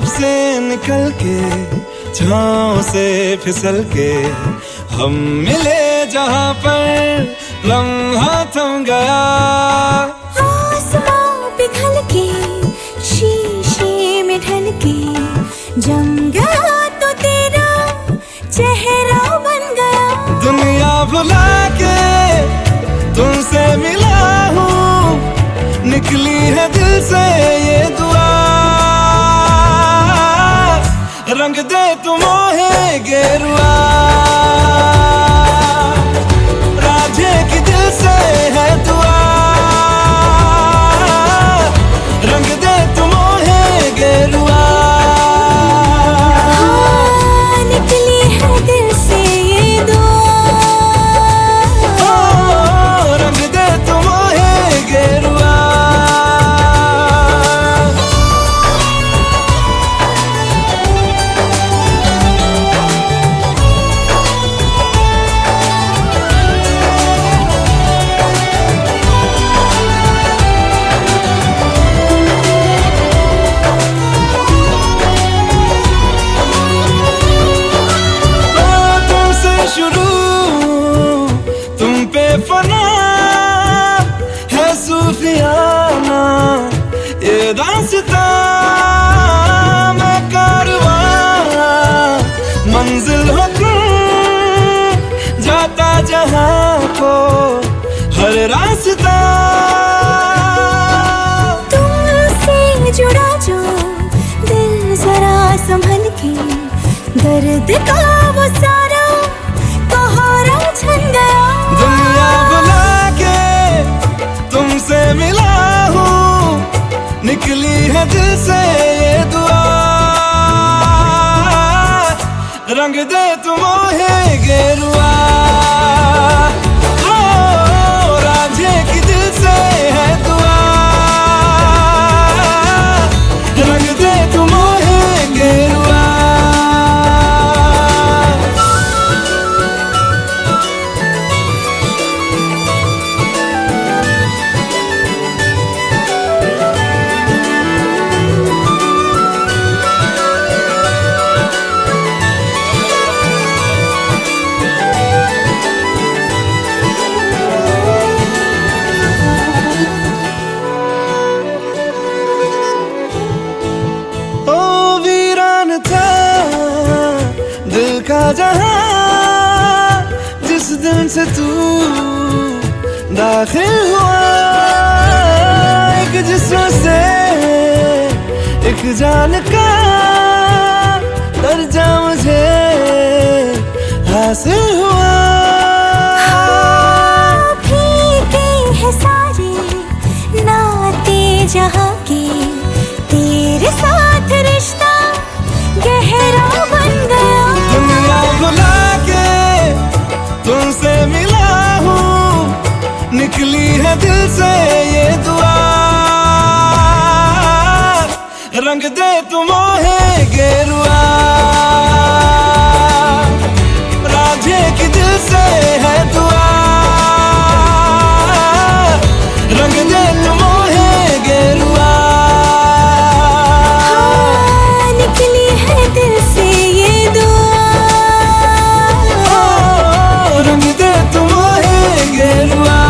से निकल के छाँव से फिसल के हम मिले जहाँ पर लम्हा थम गया। आसमां पिघल के शीशे में ढल के जम गया तो तेरा चेहरा बन गया। दुनिया भुला के तुमसे मिला हूँ, निकली है दिल से ये दुआ। रंग दे तुम मोहे गेरुआ, राधे की दिल से है दुआ। रंग दे तुम मोहे गेरुआ, निकली है दिल से ये दुआ। रंग दे तुम मोहे गेरुआ। फना है सूफियाना ये दास्तां, मैं कारवां मंजिल हो तुम, जाता जहां को हर रास्ता। तुमसे जुड़ा जो दिल जरा संभल के, दर्द का वो सारा कोहरा छन गया। दुनिया बुला के तुमसे मिला हूँ, निकली है दिल से ये दुआ। रंग दे तुम मोहे गेरुआ, राधे की दिल से है दुआ। रंग दे तुम मोहे गेरुआ। दिल का जहां जिस दिन से तू दाखिल हुआ, एक जिस्म से एक जान का दर्जा मुझे हासिल हुआ। फीके हैं सारे नाते जहां के, तेरे साथ रिश्ता गहरा बन गया। दुनिया भुला के तुमसे मिला हूँ, निकली है दिल से ये दुआ। रंग दे तुम मोहे गेरुआ, राधे की दिल से है दुआ। रंग दे तुम मोहे गेरुआ, निकली है दिल से ये दुआ। रंग दे तुम मोहे गेरुआ।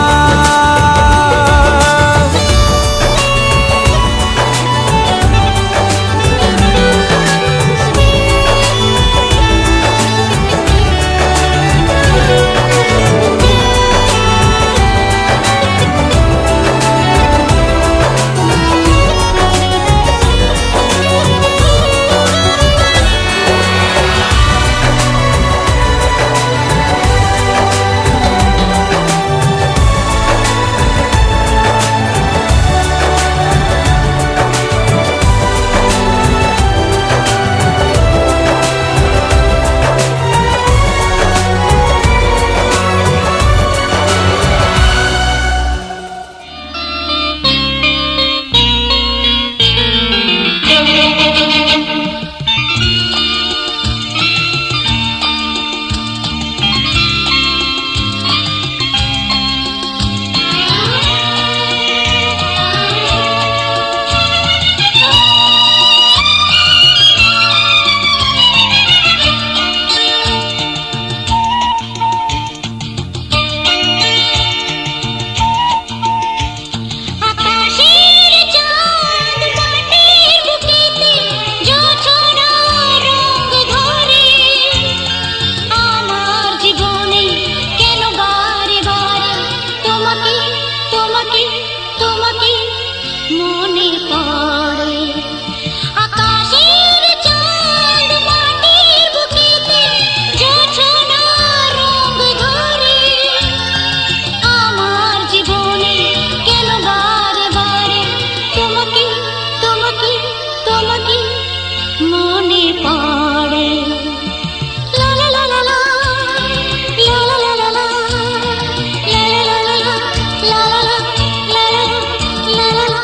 মনে পড়ে লা লা লা লা লা, লা লা লা লা লা, লা লা লা লা লা, লা লা লা, লা লা লা, লা লা লা।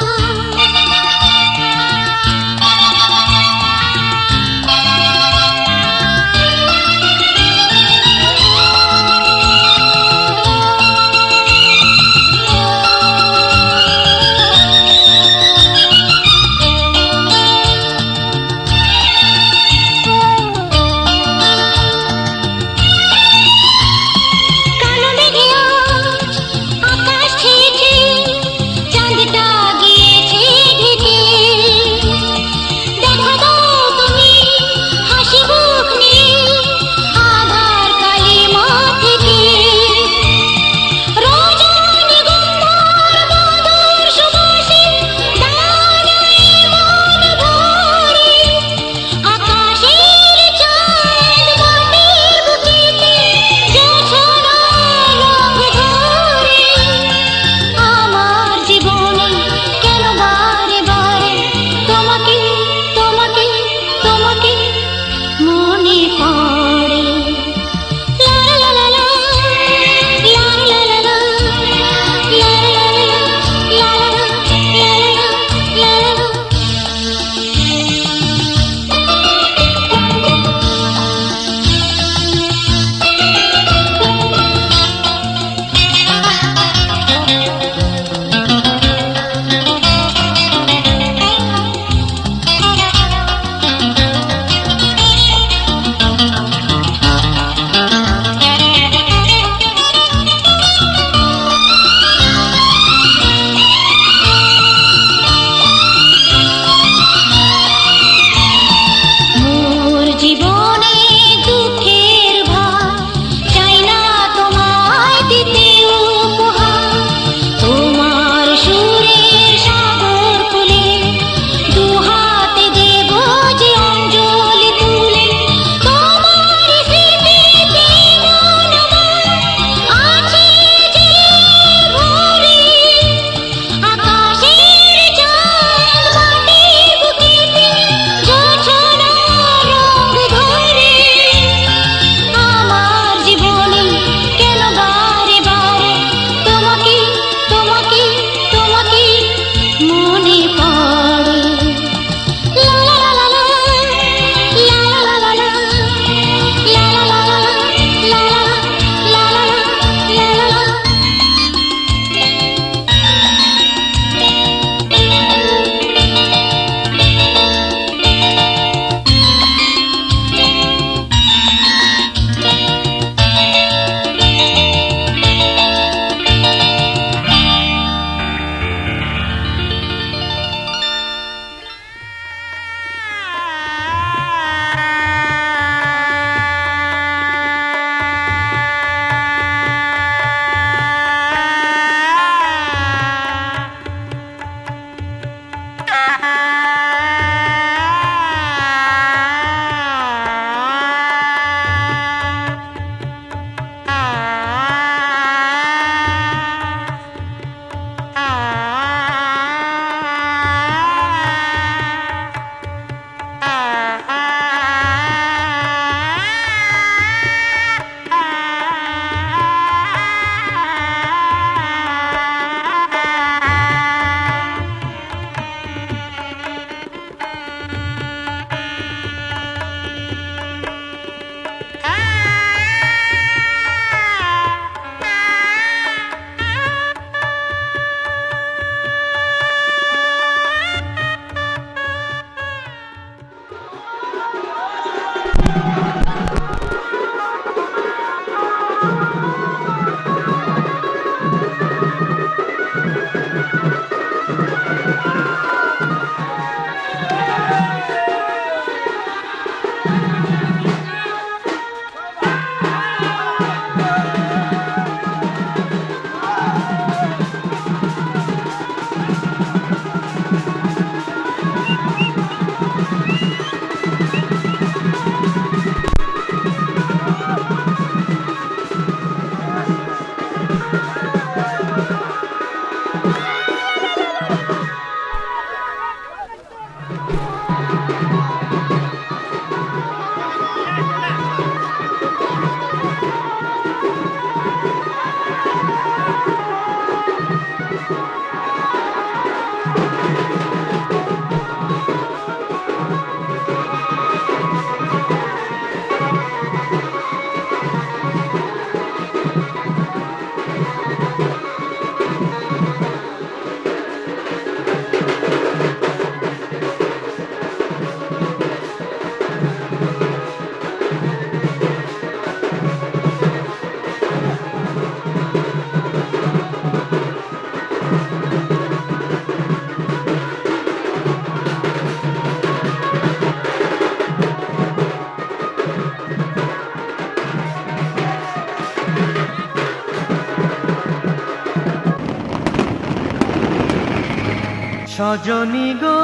রজনী গো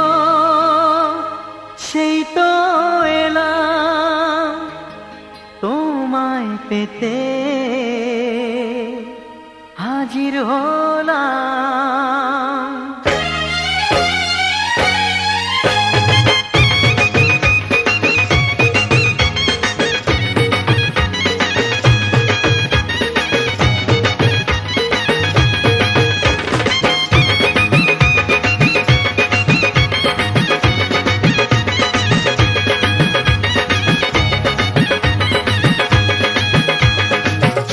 সেই তো এলাম তোমায় পেতে হাজির হলাম।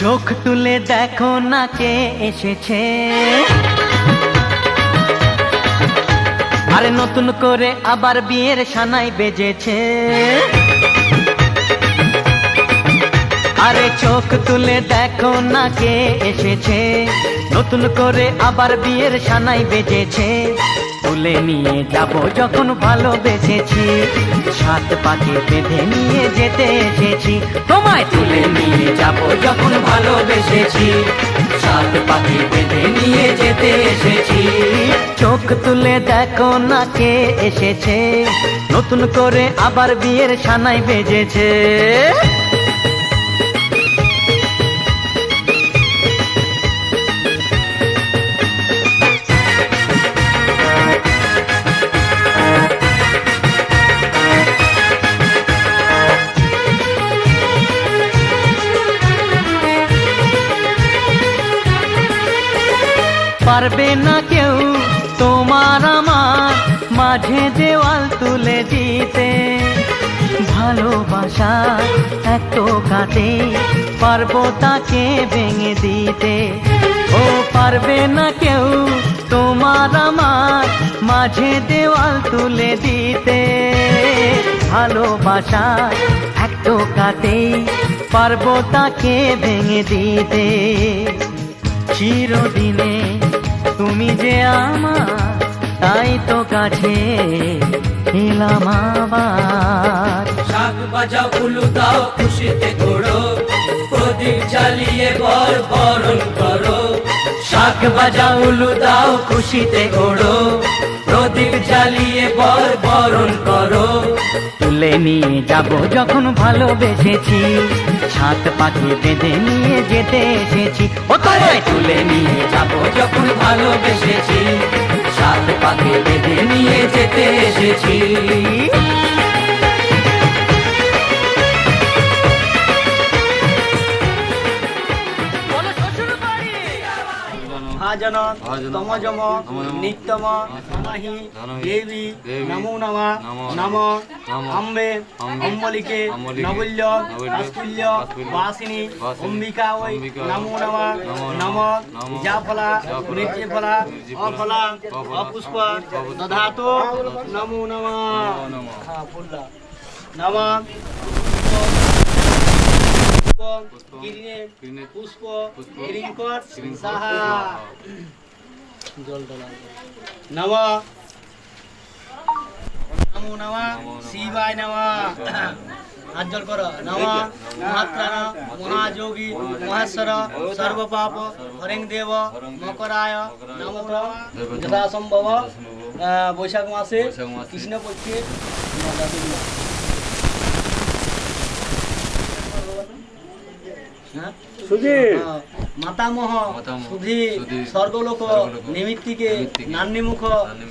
চোখ তুলে দেখো না কে এসেছে, আরে নতুন করে আবার বিয়ের সানাই বেজেছে। আরে চোখ তুলে দেখো না কে এসেছে, নতুন করে আবার বিয়ের সানাই বেজেছে। তুলে নিয়ে যাব যখন ভালোবেসেছি, সাত পাকে বেঁধে নিয়ে যেতে এসেছি। তোমায় তুলে নিয়ে যাব যখন ভালোবেসেছি, সাত পাকে বেঁধে নিয়ে যেতে এসেছি। চোখ তুলে দেখো না কে এসেছে, নতুন করে আবার বিয়ের সানাই বেজেছে। পারবে না কেউ তোমার আমার মাঝে দেওয়াল তুলে দিতে, ভালোবাসা এত কাটে পারবো তাকে ভেঙে দিতে। ও পারবে না কেউ তোমার আমার মাঝে দেওয়াল তুলে দিতে, ভালোবাসা এত কাটে পারবো তাকে ভেঙে দিতে। চিরদিনে তুমি যে আমার, তাই তো কাছে এলাম আবার। শাক বাজাও উলু দাও খুশিতে ঘোড়ো, প্রদীপ জ্বালিয়ে বরণ করো। শাক বাজাও উলু দাও খুশিতে ঘোড়ো, প্রদীপ জ্বালিয়ে বরণ করো। তুলে নিয়ে যাব যখন ভালোবেসেছি, সাত পাকে বেঁধে নিয়ে যেতে এসেছি। ও তোমায় তুলে নিয়ে যাব যখন ভালোবেসেছি, সাত পাকে বেঁধে নিয়ে যেতে এসেছি। মহাজনক তমজম নিত্যম ধনহি দেবী নমো নমঃ নম অম্বে অম্বলিকে নবল্য তাৎকুল্য বাসিনী অম্বিকা ওই নমো নমঃ নম জাফলা নির্জফলা অফলা অপুষ্প দধাতু নমো নমঃ নমঃ পুষ্প কিরিঙ্কর সাহা জল ঢালা। নমঃ নমো নমঃ শিবায় নমঃ। হাত জল করো। নমঃ মহাত্রাণ মহাযোগী মহেশ্বর সর্বপাপ হরিং দেব মকরায় নমো নমঃ। যথাসম্ভব বৈশাখ মাসে কৃষ্ণপক্ষে মাতামহ সুধী স্বর্গলোক নিমিত্তিকে নান্নিমুখ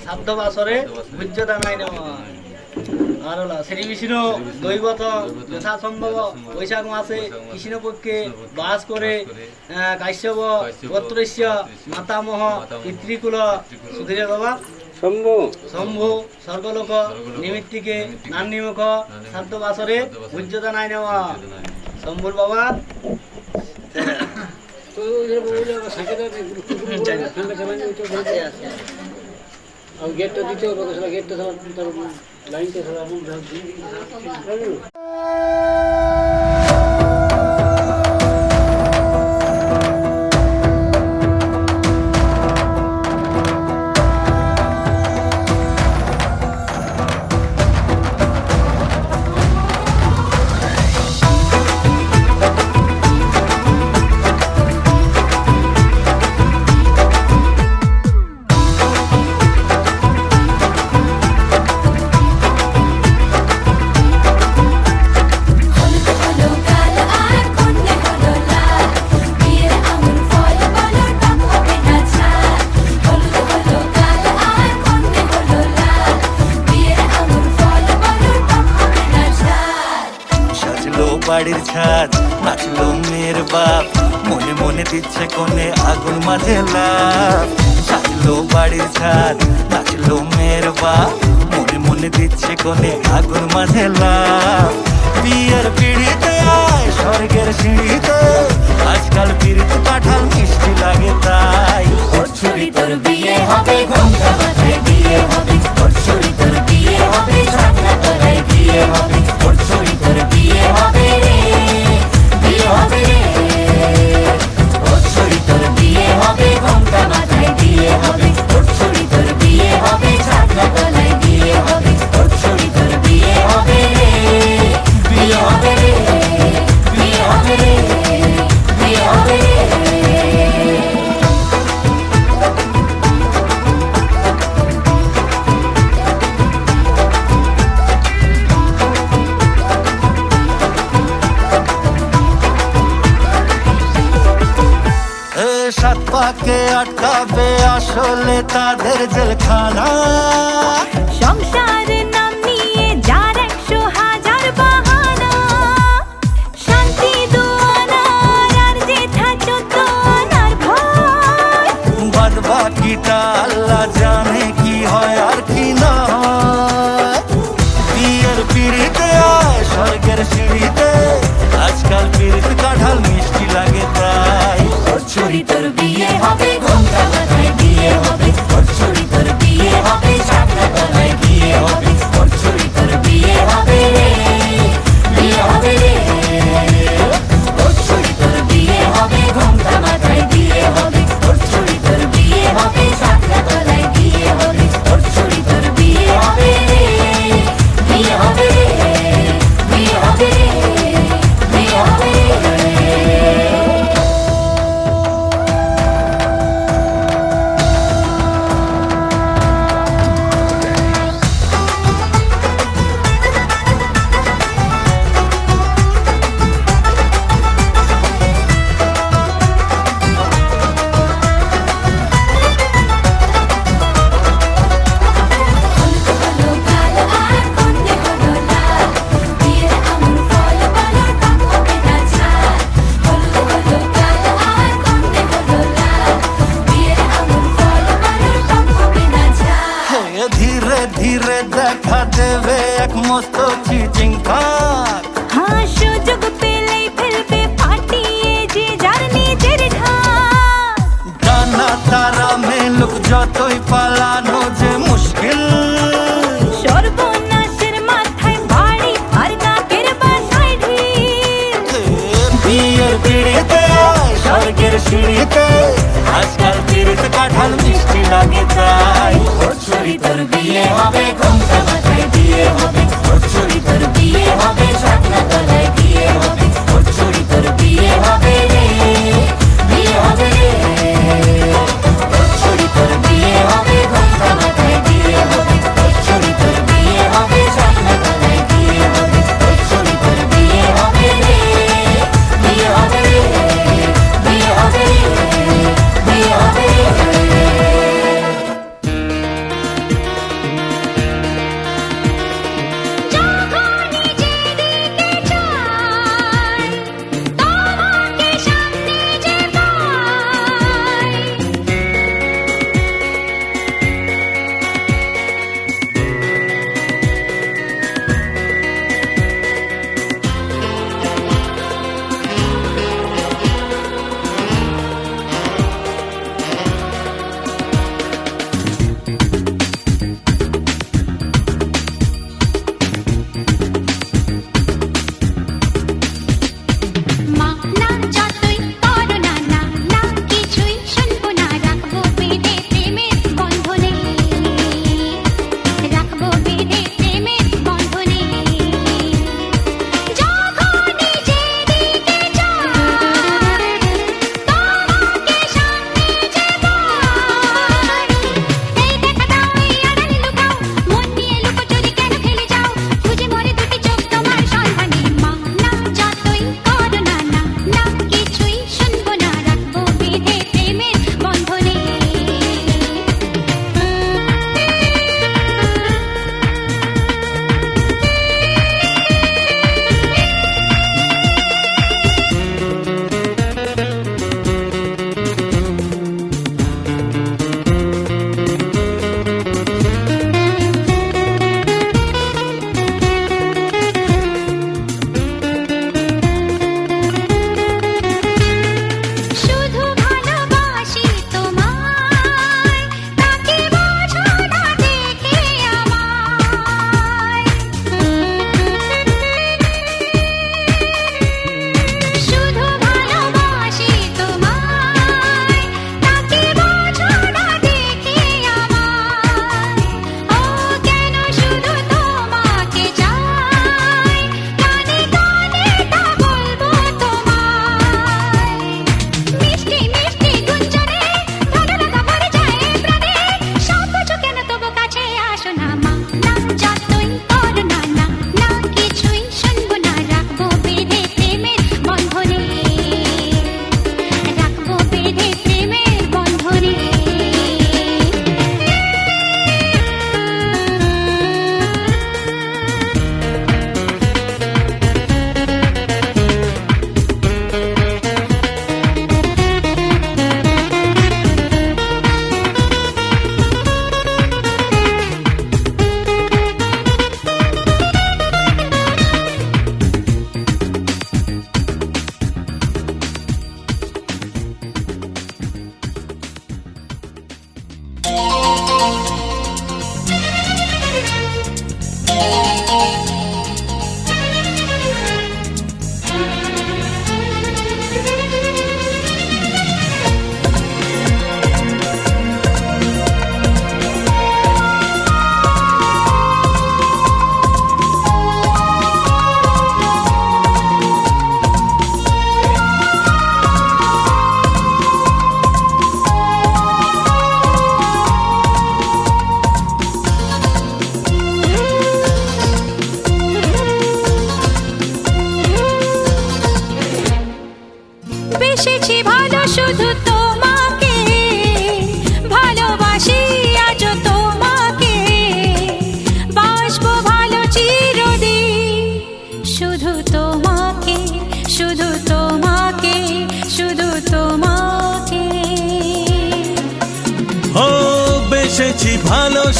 সাধ্য বাসরে ভুজ্যদানায় নমঃ। আরলা শ্রী বিষ্ণু দৈবত যথাসম্ভব বৈশাখ মাসে কৃষ্ণপক্ষে বাস করে কাশ্যপ গোত্রস্য মাতামহ পিতৃকুল সুধীরে বাবা শম্ভু স্বর্গলোক নিমিত্তিকে নান্নিমুখ সাধ্য বাসরে ভুজ্যদানায় নমঃ। শম্ভুর বাবা গেটটা দিতে হবে, গেটটা লাইনটা বাড়ির ছাদ, নাচলো মেয়ের বাপ, মনে মনে দিচ্ছে কোণে আগুন মাঝে লাভ। সাজলো বাড়ির ছাদ, নাচলো মেয়ের বাপ, মনে মনে দিচ্ছে কোণে আগুন মাঝে লাভ। বিয়ের পিড়িতে আয় স্বর্গের সিঁড়িতে, আজকাল পিড়িত কাঁঠাল মিষ্টি লাগে তাই। ওর ছুরি তোর বিয়ে হবে, ঘোমটা মাথায় দিয়ে হবে, ওর ছুরি তোর বিয়ে হবে, ছাগনা তলায় দিয়ে হবে, ওর ছুরি তোর বিয়ে হবে রে, বিয়ে হবে রে। ওর ছুরি তোর বিয়ে হবে, ঘোমটা মাথায় দিয়ে হবে, ওর ছুরি তোর বিয়ে হবে, ছাগনা তলায় দিয়ে হবে, ওর ছুরি তোর বিয়ে হবে রে, বিয়ে হবে রে, বিয়ে হবে রে, বিয়ে হবে রে। সাত পাকে আটকাবে আসলে তাদের জেলখানা। সংসার নাম নিয়ে যার 100,000 বাহানা, শান্তি দুয়ানার আর জেঠা 14 আনার ভয়। বাদ বাকিটা আল্লাহ জানে কি হয় আর কি না হয়। বিয়ের পিড়িতে আয় স্বর্গের সিঁড়িতে, আজকাল পিড়িত কাঁঠাল মিষ্টি লাগে তাই। ওর ছুরি তোর বিয়ে হবে, ঘোমটা মাথায় দিয়ে হবে, ওর ছুরি তোর বিয়ে হবে, ছাগনা তলায় দিয়ে হবে, ওর ছুরি তোর বিয়ে হবে রে, বিয়ে হবে রে। ওর ছুরি তোর বিয়ে হবে, ঘোমটা মাথায় দিয়ে হবে, ওর ছুরি তোর বিয়ে হবে, ছাগনা তলায় দিয়ে হবে, ওর ছুরি তোর বিয়ে হবে রে, বিয়ে হবে রে, বিয়ে হবে রে, বিয়ে হবে রে। হলো কাল আর কন্যে হলো লাল, বিয়ের আঙুর ফল বলো টক হবে না ঝাল। হলো কাল আর কন্যে হলো লাল, বিয়ের আঙুর ফল বলো টক হবে না ঝাল। হে ধীরে ধীরে দেখা দেবে এক মস্ত চিচিং ফাঁক। হ্যাঁ সুযোগ পেলেই ফেলবে ফাটিয়ে যে যার নিজের ঢাক। ডানা তারা মেলুক যতই পালানো যে মুশকিল। সর্বনাশের মাথায় বাড়ি আর নাকের বাসায় ঢিল। বিয়ের পিড়িতে আয় স্বর্গের সিঁড়িতে, আজকাল পিড়িত কাঁঠাল মিষ্টি লাগে তাই। ওর ছুরি তোর বিয়ে হবে, ঘোমটা মাথায় দিয়ে হবে, ওর ছুরি তোর বিয়ে হবে, ছাগনা তলায় দিয়ে হবে, ওর ছুরি তোর বিয়ে হবে রে, বিয়ে হবে রে। ওর ছুরি তোর বিয়ে হবে, ঘোমটা মাথায় দিয়ে হবে, ওর ছুরি তোর বিয়ে হবে, ছাগনা তলায় দিয়ে হবে, ওর ছুরি তোর বিয়ে হবে রে, বিয়ে হবে রে, বিয়ে হবে রে, বিয়ে হবে রে। জাগো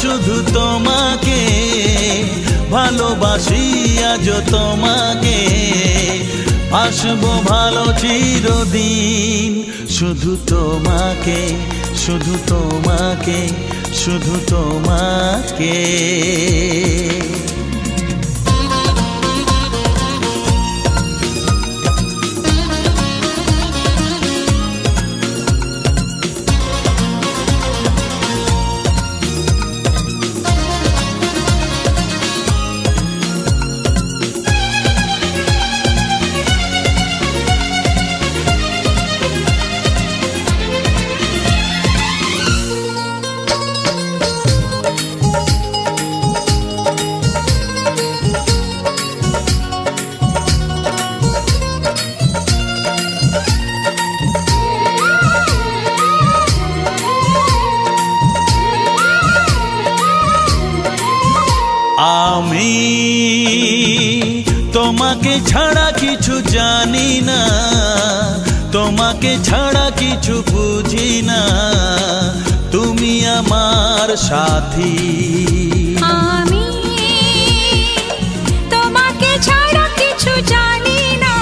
শুধু তোমাকে, ভালোবাসি আজ তোমাকে, আসবো ভালো চিরদিন। শুধু তোমাকে, শুধু তোমাকে, শুধু তোমাকে। আমি তোমাকে ছাড়া কিছু জানি না, তোমাকে ছাড়া কিছু বুঝি না, তুমি আমার সাথী। আমি তোমাকে ছাড়া কিছু জানি না,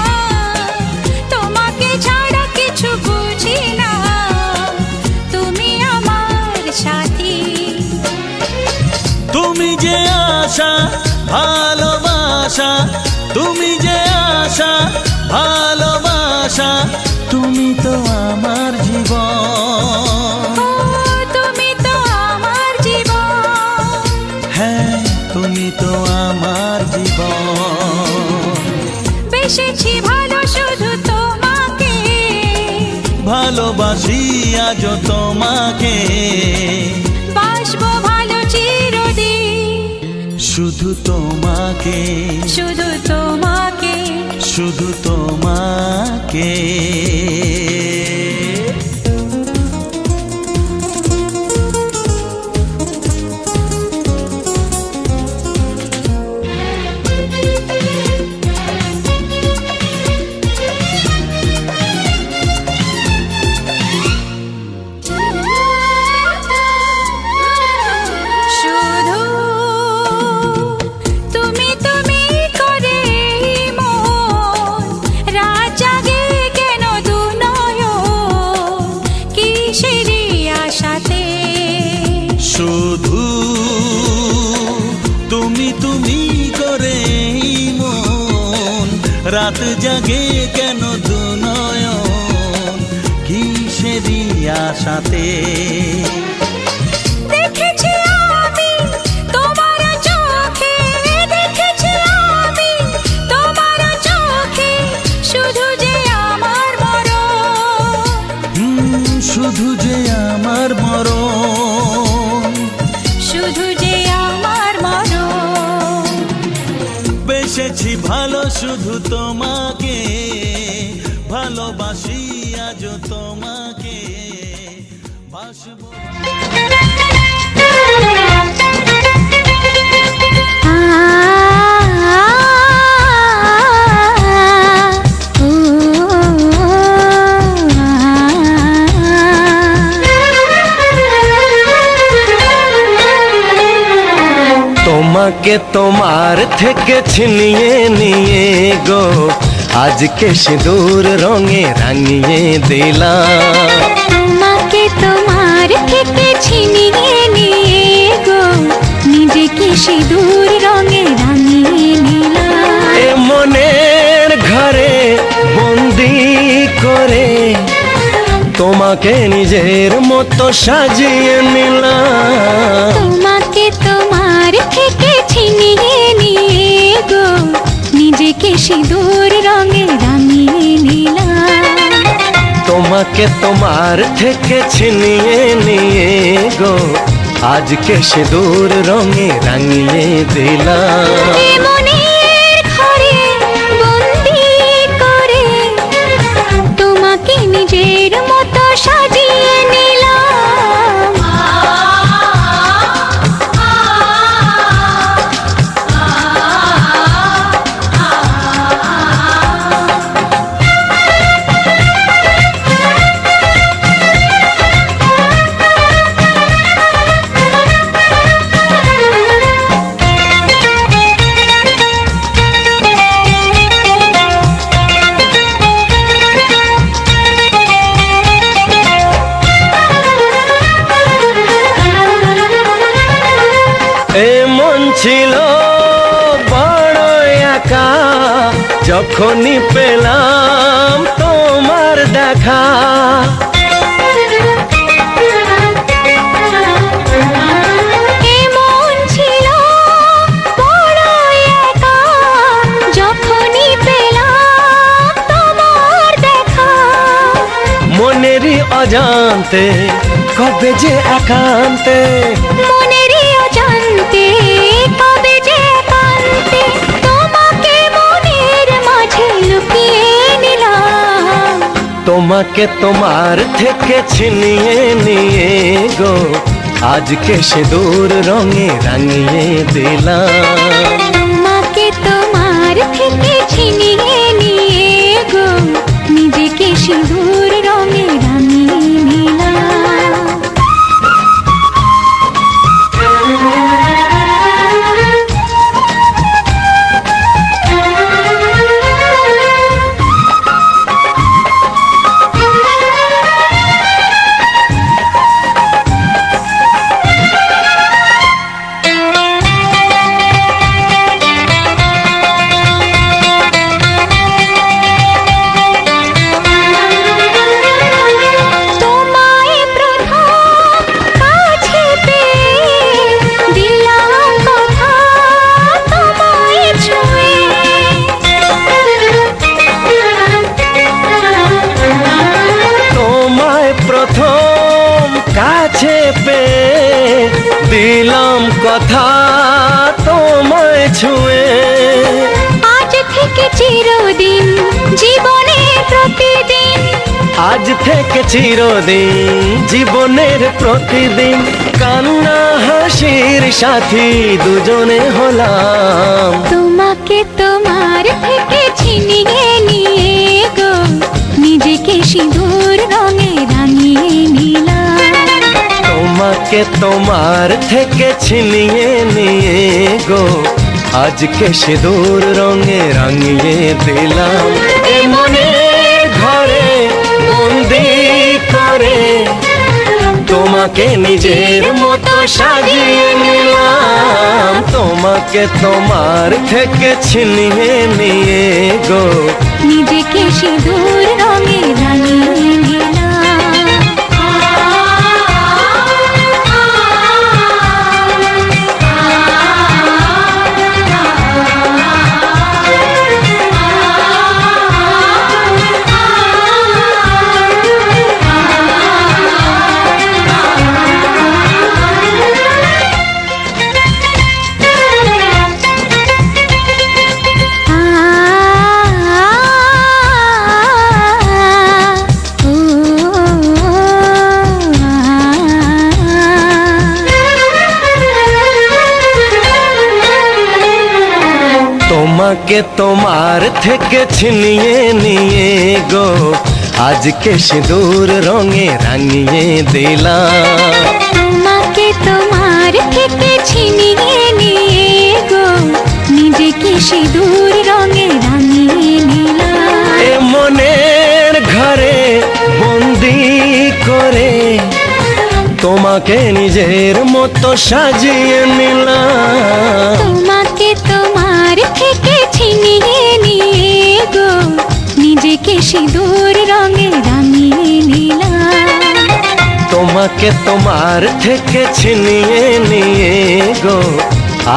তোমাকে ছাড়া কিছু বুঝি না, তুমি আমার সাথী। তুমি যে আশা ভালোবাসা, তুমি যে আশা ভালোবাসা, তুমি তো আমার জীবন। তুমি তো আমার জীবন। হ্যাঁ, তুমি তো আমার জীবন। বেসেছি ভালো শুধু তোমাকে, ভালোবাসি আজ তোমাকে, বাসবো ভালো চিরদিন। শুধু তোমাকে, শুধু তোমাকে, শুধু তোমাকে। শুধু তুমি তুমি করে মন রাত জাগে কেন দু নয়ন কিসেরই আশাতে। শুধু তুমি তুমি করে মন রাত জাগে কেন দু নয়ন কিসেরই আশাতে। দেখেছি আমি তোমার চোখে, দেখেছি আমি তোমার চোখে, শুধু যে আমার মরণ, শুধু যে আমার মরণ, শুধু যে আমার মরণ। বেসেছি ভালো শুধু তোমাকে, ভালোবাসি আজ তোমাকে, বাসবো। তোমাকে তোমার থেকে ছিনিয়ে নিয়ে গো আজকে সিঁদুর রঙে রাঙিয়ে দিলাম। তোমাকে তোমার থেকে ছিনিয়ে নিয়ে গো নিজেকে সিঁদুর রঙে রাঙিয়ে নিলাম। এ মনের ঘরে বন্দি করে তোমাকে নিজের মতো সাজিয়ে নিলাম। তোমাকে তোমার থেকে ছিনিয়ে নিয়ে গো নিজেকে সিঁদুর রঙে রাঙিয়ে নিলাম। তোমাকে তোমার থেকে ছিনিয়ে নিয়ে গো আজকে সিঁদুর রঙে রাঙিয়ে দিলাম। এ মনের ঘরে বন্দি করে তোমাকে নিজের মতো সাজিয়ে নিলাম। যখনই পেলাম তোমার দেখা। এমন ছিল বড় একা, যখনই পেলাম তোমার দেখা। মনেরই অজান্তে কবে যে একান্তে, মনেরই অজান্তে কবে যে একান্তে তোমাকে মনের মাঝে লুকিয়ে নিলাম। তোমাকে তোমার থেকে ছিনিয়ে নিয়ে গো আজকে সিঁদুর রঙে রাঙিয়ে দিলাম। তোমাকে তোমার থেকে ছিনিয়ে নিয়ে গো নিজেকে সিঁদুর রঙে রাঙিয়ে নিলাম। তোমায় প্রথম কাছে পেয়ে দিলাম কথা তোমায় ছুঁয়ে। তোমায় প্রথম কাছে পেয়ে দিলাম কথা তোমায় ছুঁয়ে। আজ থেকে চিরদিন জীবনের প্রতিদিন, আজ থেকে চিরদিন জীবনের প্রতিদিন কান্না হাসির সাথী দুজনে হলাম। তোমাকে তোমার থেকে ছিনিয়ে নিয়ে গো নিজেকে সিঁদুর রঙে রাঙিয়ে নিলাম। তোমাকে তোমার থেকে ছিনিয়ে নিয়ে গো আজকে সিঁদুর রঙে রাঙিয়ে দিলাম। এ মনের ঘরে বন্দি করে তোমাকে নিজের মতো সাজিয়ে নিলাম। তোমাকে তোমার থেকে ছিনিয়ে নিয়ে গো নিজেকে সিঁদুর রঙে রাঙিয়ে নিলাম। তোমাকে তোমার থেকে ছিনিয়ে নিয়ে গো আজকে সিঁদুর রঙে রাঙিয়ে দিলাম। তোমাকে তোমার থেকে ছিনিয়ে নিয়ে গো নিজেকে সিঁদুর রঙে রাঙিয়ে নিলাম। এ মনের ঘরে বন্দি করে তোমাকে নিজের মতো সাজিয়ে নিলাম। তোমাকে তোমার থেকে ছিনিয়ে নিয়ে গো নিজেকে সিঁদুর রঙে রাঙিয়ে নিলাম। তোমাকে তোমার থেকে ছিনিয়ে নিয়ে গো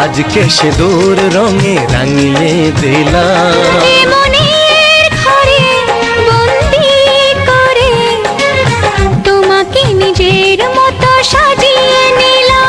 আজকে সিঁদুর রঙে রাঙিয়ে দিলাম। এ মনের ঘরে বন্দি করে তোমাকে নিজের মতো সাজিয়ে নিলাম।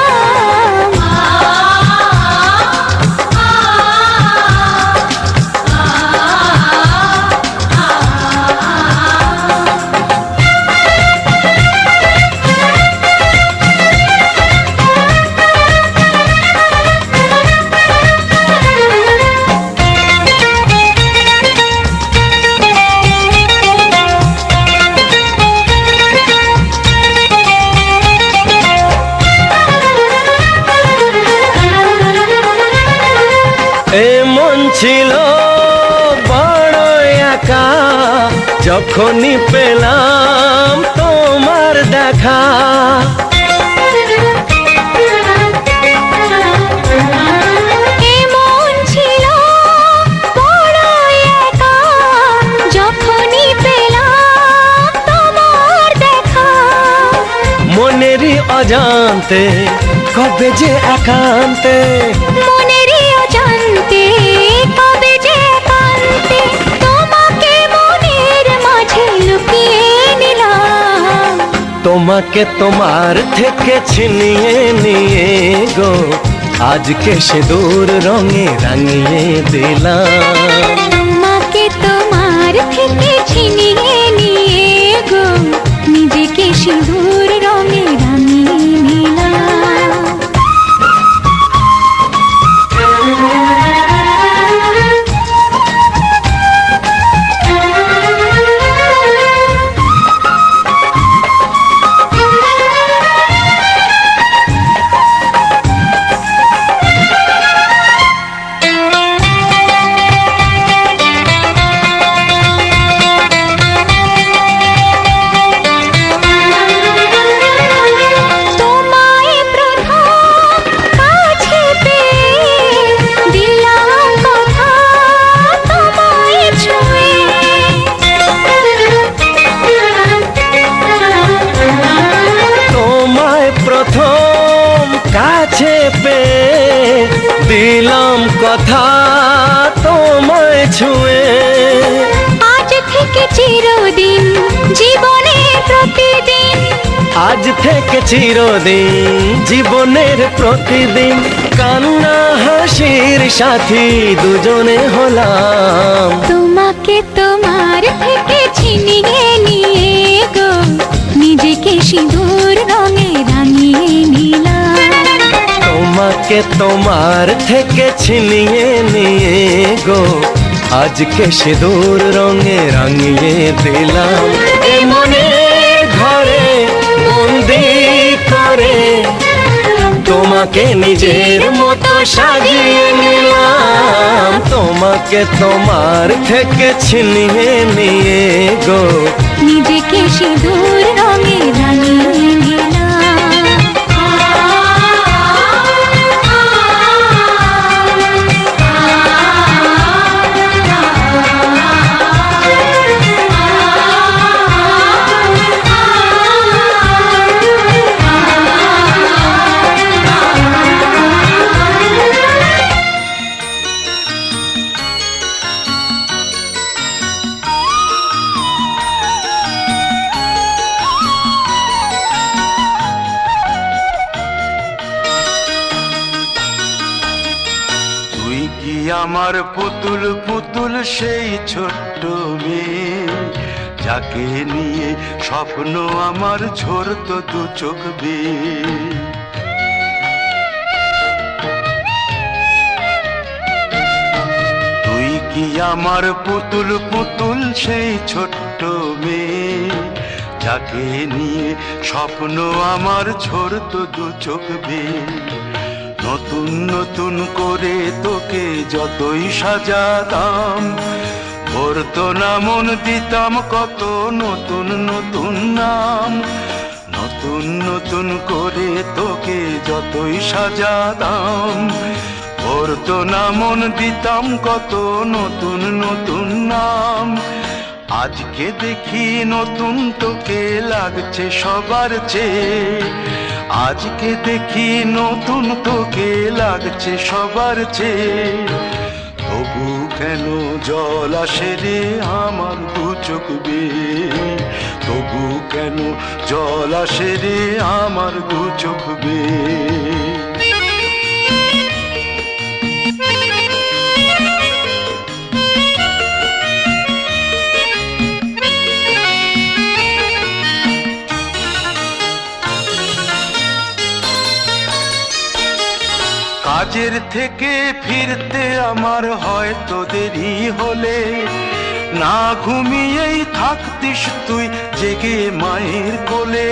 এমন ছিল বড় একা যখনই পেলাম তোমার দেখা। এমন ছিল বড় একা অজান্তে কবে যে একান্তে, মনেরই অজান্তে কবে যে একান্তে তোমাকে মনের মাঝে লুকিয়ে নিলাম। তোমাকে তোমার থেকে ছিনিয়ে নিয়ে গো আজকে সিঁদুর রঙে রাঙিয়ে দিলাম। তোমাকে তোমার থেকে ছিনিয়ে নিয়ে গো নিজেকে সিঁদুর রঙে রাঙিয়ে নিলাম। কাছে পেয়ে দিলাম কথা তোমায় ছুঁয়ে, আজ থেকে চিরদিন জীবনের প্রতিদিন, আজ থেকে চিরদিন জীবনের প্রতিদিন কান্না হাসির সাথী দুজনে হলাম। তোমাকে তোমার থেকে ছিনিয়ে নিয়ে গো নিজেকে সিঁদুর রঙে রাঙিয়ে নিলাম। তোমাকে তোমার থেকে ছিনিয়ে নিয়ে গো আজকে সিঁদুর রঙে রাঙিয়ে দিলাম। এ মনে ঘরে বন্দি করে তোমাকে নিজের মতো সাজিয়ে নিলাম। তোমাকে তোমার থেকে ছিনিয়ে নিয়ে গো নিজেকে সিঁদুর রঙে রাঙিয়ে নিলাম। আমার পুতুল পুতুল সেই ছোট্ট মেয়ে, যাকে নিয়ে স্বপ্ন আমার ঝরতো দু চোখ বেয়ে। তুই কি আমার পুতুল পুতুল সেই ছোট্ট মেয়ে, যাকে নিয়ে স্বপ্ন আমার ঝরতো দু চোখ বেয়ে। নতুন নতুন করে তোকে যতই সাজাতাম, ভরতো না মন দিতাম কত নতুন নতুন নাম। নতুন নতুন করে তোকে যতই সাজাতাম, ভরতো না মন দিতাম কত নতুন নতুন নাম। আজকে দেখি নতুন তোকে লাগছে সবার চেয়ে, আজকে দেখি নতুন তোকে লাগছে সবার চেয়ে। তবু কেন জল আসে রে আমার দু চোখ বেয়ে, তবু কেন জল আসে রে আমার দু চোখ বেয়ে। কাজের থেকে ফিরতে আমার হয়তো দেরি হলে, না ঘুমিয়েই থাকতিস তুই জেগে মায়ের কোলে।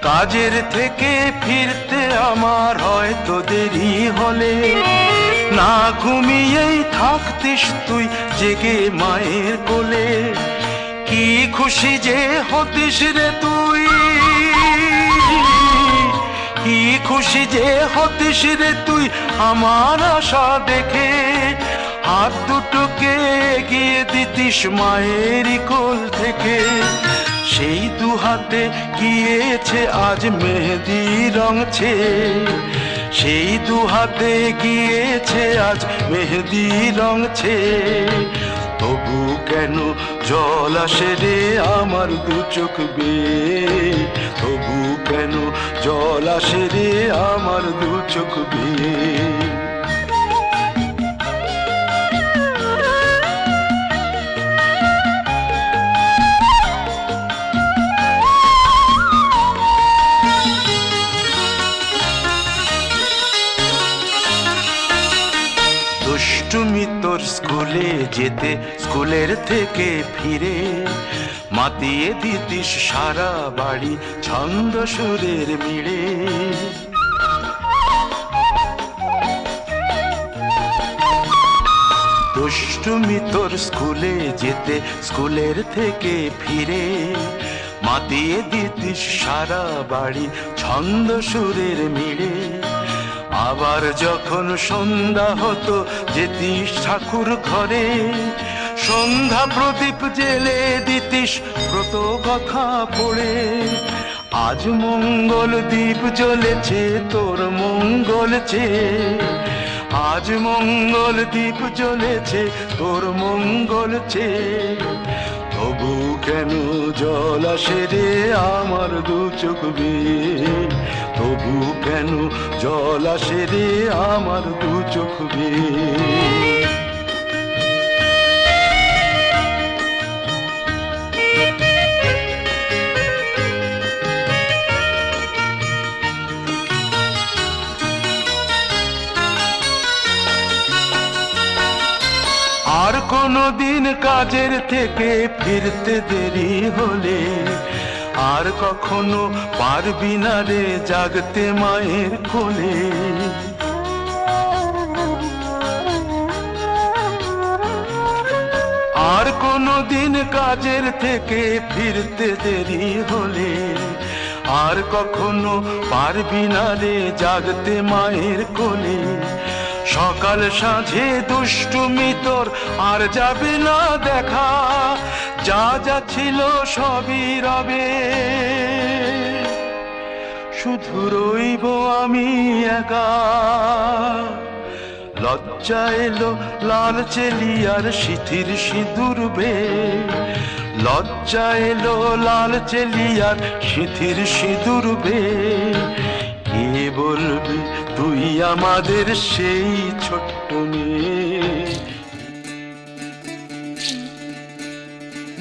কাজের থেকে ফিরতে আমার হয়তো দেরি হলে, না ঘুমিয়েই থাকতিস তুই জেগে মায়ের কোলে। কি খুশি যে হতিস রে তুই, কি খুশি যে হতিস রে তুই আমার আশা দেখে। হাত দুটোকে এগিয়ে দিতিস মায়ের কোল থেকে, সেই দু হাতে গিয়েছে আজ মেহেদি রঙছে, সেই দু হাতে গিয়েছে আজ মেহেদি রঙছে। তবু কেন জল আসে রে আমার দু চোখ বেয়ে, তবু কেন জল আসে রে আমার দু চোখ বেয়ে। দুষ্টুমি তোর স্কুলে যেতে, স্কুলের থেকে ফিরে মাতিয়ে দিতিস সারা বাড়ি ছন্দ সুরের মিড়ে। দুষ্টুমি তোর স্কুলে যেতে, স্কুলের থেকে ফিরে মাতিয়ে দিতিস সারা বাড়ি ছন্দ সুরের মিড়ে। আবার যখন সন্ধ্যা হতো যেতিস ঠাকুর ঘরে, সন্ধ্যা প্রদীপ জেলে দিতিস ব্রত কথা পড়ে। আজ মঙ্গল দ্বীপ জ্বলেছে তোর মঙ্গল চেয়ে, আজ মঙ্গল দ্বীপ জ্বলেছে তোর মঙ্গল চেয়ে। তবু কেন জল আসে রে আমার দু চোখ বেয়ে, তবু কেন জল আসে রে আমার দু চোখ বেয়ে। আর কোনো দিন কাজের থেকে ফিরতে দেরি হলে, আর কখনো পারবি না রে জাগতে মায়ের কোলে। আর কোনো দিন কাজের থেকে ফিরতে দেরি হলে, আর কখনো পারবি না রে জাগতে মায়ের কোলে। সকাল সাঁঝে দুষ্টুমি তোর আর যাবে না দেখা, যা যা ছিল সবই রবে। শুধু রইব আমি একা, লজ্জা এলো লাল চেলিয়ার সিথির সিঁদুর বে, লজ্জা এলো লাল চেলিয়ার সিথির সিঁদুর বে। কে বলবে তুই আমাদের সেই ছোট্ট মেয়ে।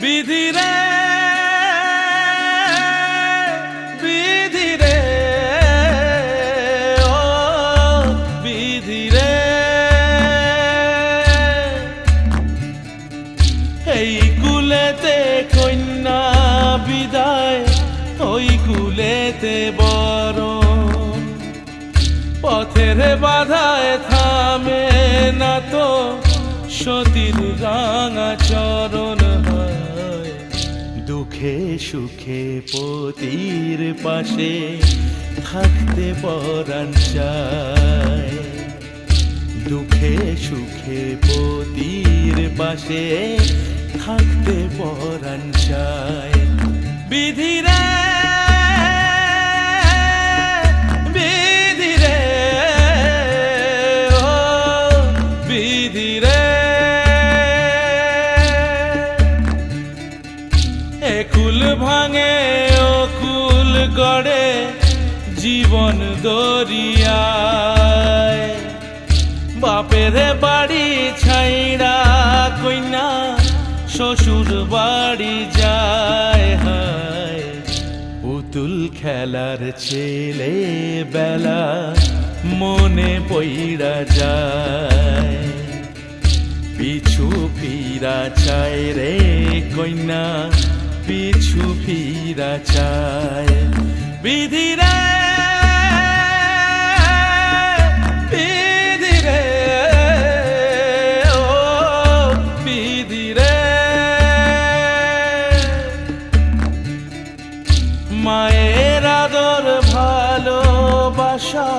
বিধি রে বিধি রে ও বিধি রে, এই কুলেতে কন্যা বিদায়, ওই কুলেতে বরণ। পথের বাধায় থামে না তো সতীর রাঙা চরণ হয়। দুঃখে সুখে পতির পাশে থাকতে পরাণ চায়, দুঃখে সুখে পতির পাশে থাকতে পরাণ চায়। বিধি রে ভাঙে ও কুল গড়ে জীবন দরিয়ায়। বাপের বাড়ি ছাইড়া কইনা শ্বশুর বাড়ি যায়, হায় পুতুল খেলার ছেলে বেলা মনে পইড়া যায়। পিছু ফিরা চায় রে কইনা, পিছু ফিরা চায়। বিধি রে বিধি রে ও বিধি রে, মায়ের আদর ভালোবাসা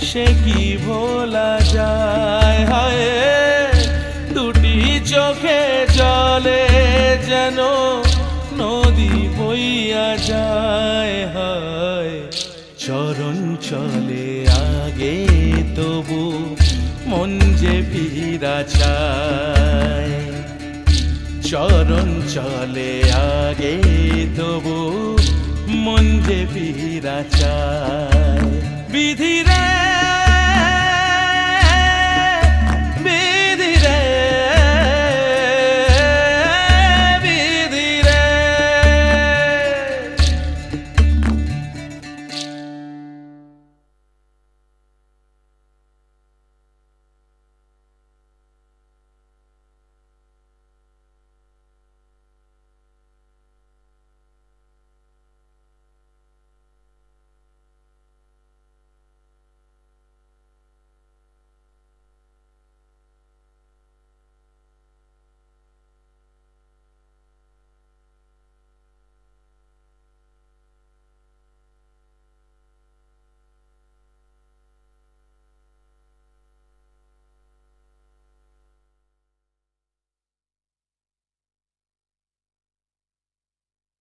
সে কি ভোলা যায়। হায় দুটি চোখে জলে যেন নদী চলে আগে তবু মন যে ফিরা চায়, চরণ চলে আগে তবু মন যে ফিরা চায়। বিধি রে